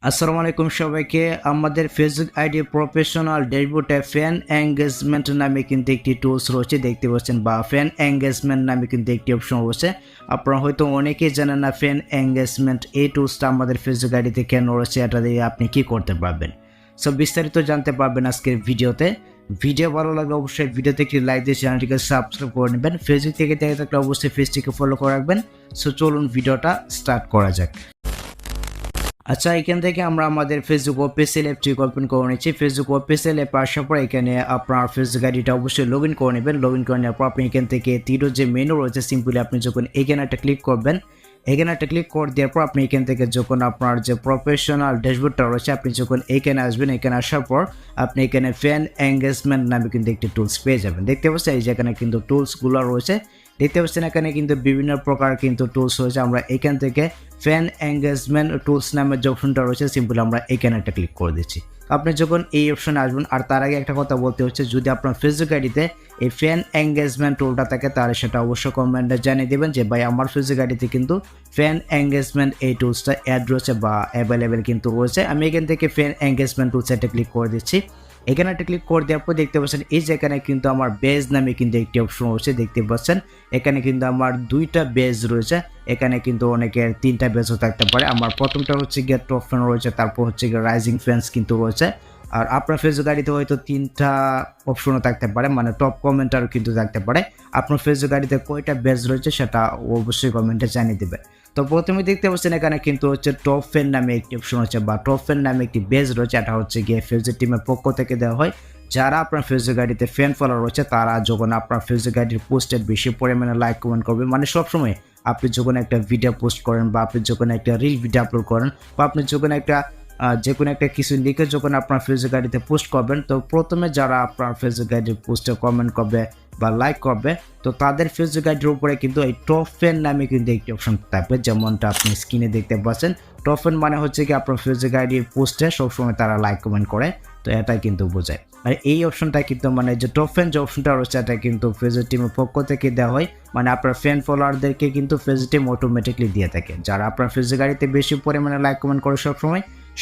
আসসালামু আলাইকুম সবাইকে। আমাদের ফেসবুক আইডি প্রফেশনাল ড্যাশবোর্ডে ফ্যান এঙ্গেজমেন্ট নামে কিন্তু একটি টুলস রয়েছে, দেখতে পাচ্ছেন, বা ফ্যান এঙ্গেজমেন্ট নামে কিন্তু একটি অপশন রয়েছে। আপনারা হয়তো অনেকেই জানেন না ফ্যান এঙ্গেজমেন্ট এই টুলসটা আমাদের ফেসবুক আইডিতে কেন রয়েছে, এটা দিয়ে আপনি কি করতে পারবেন। সো বিস্তারিত জানতে পারবেন আজকের ভিডিওতে। ভিডিও ভালো লাগলে অবশ্যই ভিডিওতে একটি লাইক দিয়ে চ্যানেলটিকে সাবস্ক্রাইব করে নেবেন। ফেসবুক থেকে দেখে থাকলে অবশ্যই পেজটিকে ফলো করে রাখবেন। সো চলুন ভিডিওটা স্টার্ট করা যাক। আচ্ছা, এখান থেকে আমরা আমাদের ফেসবুক অফিসিয়াল অ্যাপটি ওপেন করে নিচ্ছি। ফেসবুক অফিসিয়াল অ্যাপ আসার পর এখানে আপনার ফেসবুক আইডিটা অবশ্যই লগ ইন করে নেবেন। লগ ইন করে নেওয়ার পর আপনি এখান থেকে তীরের যে মেনু রয়েছে, সিম্পলি আপনি যখন এখানে একটা ক্লিক করবেন, এখানে একটা ক্লিক করে দেওয়ার পর আপনি এখান থেকে যখন আপনার যে প্রফেশনাল ড্যাশবোর্ডটা রয়েছে, আপনি যখন এখানে আসবেন, এখানে আসার পর আপনি এখানে ফ্যান এঙ্গেজমেন্ট নামে কিন্তু একটি টুলস পেয়ে যাবেন। দেখতে পাচ্ছেন এই যেখানে কিন্তু টুলসগুলো রয়েছে, দেখতে পাচ্ছেন এখানে কিন্তু বিভিন্ন প্রকার কিন্তু টুলস রয়েছে। আমরা এখান থেকে ফ্যান এঙ্গেজমেন্ট টুলস নামের যে অপশনটা রয়েছে, সিম্পলি আমরা এখানে একটা ক্লিক করে দিচ্ছি। আপনি যখন এই অপশনে আসবেন, আর তার আগে একটা কথা বলতে হচ্ছে, যদি আপনার ফেসবুক আইডিতে এই ফ্যান এঙ্গেজমেন্ট টুলটা থাকে তাহলে সেটা অবশ্যই কমেন্টে জানিয়ে দেবেন যে ভাই আমার ফেসবুক আইডিতে কিন্তু ফ্যান এঙ্গেজমেন্ট এই টুলসটা অ্যাড রয়েছে বা অ্যাভেলেবেল কিন্তু রয়েছে। আমি এখান থেকে ফ্যান এঙ্গেজমেন্ট টুলসে একটা ক্লিক করে দিচ্ছি। এখানে একটা ক্লিক করে দেওয়ার পর দেখতে পাচ্ছেন এই যেখানে কিন্তু আমার বেজ নামে কিন্তু একটি অপশন রয়েছে, দেখতে পাচ্ছেন এখানে কিন্তু আমার দুইটা বেজ রয়েছে। এখানে কিন্তু অনেকের তিনটা বেজও থাকতে পারে। আমার প্রথমটা হচ্ছে গিয়ে টপ ফ্যান রয়েছে, তারপর হচ্ছে গিয়ে রাইজিং ফ্যান্স কিন্তু রয়েছে। আর আপনার ফেসবুক আইডিতে হয়তো তিনটা অপশনও থাকতে পারে, মানে টপ কমেন্টারও কিন্তু থাকতে পারে। আপনার ফেসবুক আইডিতে কয়টা বেজ রয়েছে সেটা অবশ্যই কমেন্টে জানিয়ে দেবে। তো প্রথমে দেখতে পাচ্ছেন এখানে কিন্তু হচ্ছে টপ ফ্যান নামে একটি অপশন হচ্ছে বা টপ ফ্যান নামে একটি বেজ রয়েছে। এটা হচ্ছে গিয়ে ফেসবুক টিমের পক্ষ থেকে দেওয়া হয়। যারা আপনার ফেসবুক আইডিতে ফ্যান ফলোয়ার রয়েছে তারা যখন আপনার ফেসবুক আইডির পোস্টে বেশি পরিমাণে লাইক কমেন্ট করবে, মানে সবসময় আপনি যখন একটা ভিডিও পোস্ট করেন বা আপনি যখন একটা রিল ভিডিও আপলোড করেন বা আপনি যখন একটা যে কোনো একটা কিছু লিখে যখন আপনার ফেসবুক আইডিতে পোস্ট করবেন, তো প্রথমে যারা আপনার ফেসবুক আইডির পোস্টে কমেন্ট করবে বা লাইক করবে, তো তাদের ফেসবুক আইডির উপরে কিন্তু এই টপ ফ্যান নামে কিন্তু একটি অপশন থাকবে, যেমনটা আপনি স্ক্রিনে দেখতে পাচ্ছেন। টপ ফ্যান মানে হচ্ছে কি আপনার ফেসবুক আইডির পোস্টে সবসময় তারা লাইক কমেন্ট করে, তো এটাই কিন্তু বোঝায়। আর এই অপশনটা কিন্তু মানে যে টপ ফ্যান যে অপশনটা রয়েছে এটা কিন্তু ফেসবুক টিমের পক্ষ থেকে দেওয়া হয়, মানে আপনার ফ্যান ফলোয়ারদেরকে কিন্তু ফেসবুক টিম অটোমেটিকলি দিয়ে থাকে। যারা আপনার ফেসবুক আইডিতে বেশি পরিমাণে লাইক কমেন্ট করে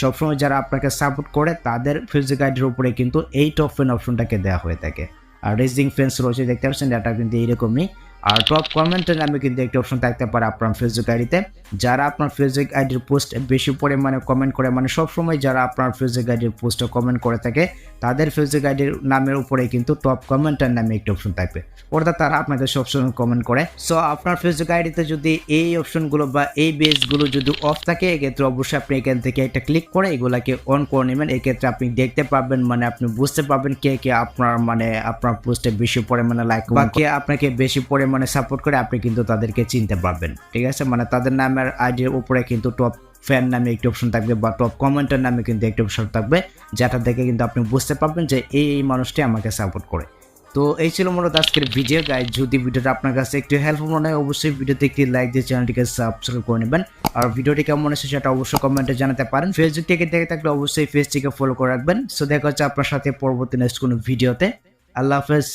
সবসময় যারা আপনাকে সাপোর্ট করে তাদের ফেসবুক আইডির উপরে কিন্তু এই টপ ফ্যান অপশনটাকে দেওয়া হয়ে থাকে। আর রেজিং ফ্যান্স রয়েছে, দেখতে পাচ্ছেন এটা কিন্তু এইরকমই। আর টপ কমেন্টের নামে কিন্তু একটি অপশন থাকতে পারে আপনার ফেসবুক আইডিতে। যারা আপনার ফেসবুক আইডির পোস্ট বেশি পরিমাণে কমেন্ট করে, মানে সবসময় যারা আপনার ফেসবুক আইডির পোস্টে কমেন্ট করে থাকে তাদের ফেসবুক আইডির নামের উপরে কিন্তু টপ কমেন্টের নামে একটি অপশন থাকবে, অর্থাৎ তারা আপনাদের সবসময় কমেন্ট করে। সো আপনার ফেসবুক আইডিতে যদি এই অপশনগুলো বা এই বেসগুলো যদি অফ থাকে, এক্ষেত্রে অবশ্যই আপনি এখান থেকে একটা ক্লিক করে এগুলাকে অন করে নেবেন। এক্ষেত্রে আপনি দেখতে পাবেন, মানে আপনি বুঝতে পারবেন কে কে আপনার মানে আপনার পোস্টে বেশি পরিমাণে লাইক বা কে আপনাকে বেশি পরিমাণে সাপোর্ট করে, আপনি কিন্তু তাদেরকে চিনতে পারবেন। ঠিক আছে, মানে তাদের নামের আইডির উপরে কিন্তু টপ ফ্যান নামে একটি অপশন থাকবে বা টপ কমেন্টার নামে কিন্তু একটি অপশন থাকবে, যেটা দেখে কিন্তু আপনি বুঝতে পারবেন যে এই মানুষটি আমাকে সাপোর্ট করে। তো এই ছিল মূলত আজকের ভিডিও গাইড। যদি ভিডিওটা আপনার কাছে একটু হেল্পফুল মনে হয় অবশ্যই ভিডিওতে একটি লাইক দিয়ে চ্যানেলটিকে সাবস্ক্রাইব করে নেবেন। আর ভিডিওটি কেমন হয়েছে সেটা অবশ্যই কমেন্টে জানাতে পারেন। ফেসবুক থেকে দেখে থাকলে অবশ্যই পেজটিকে ফলো করে রাখবেন। সো দেখা হচ্ছে আপনার সাথে পরবর্তী নেক্সট কোনো ভিডিওতে। আল্লাহ হাফেজ।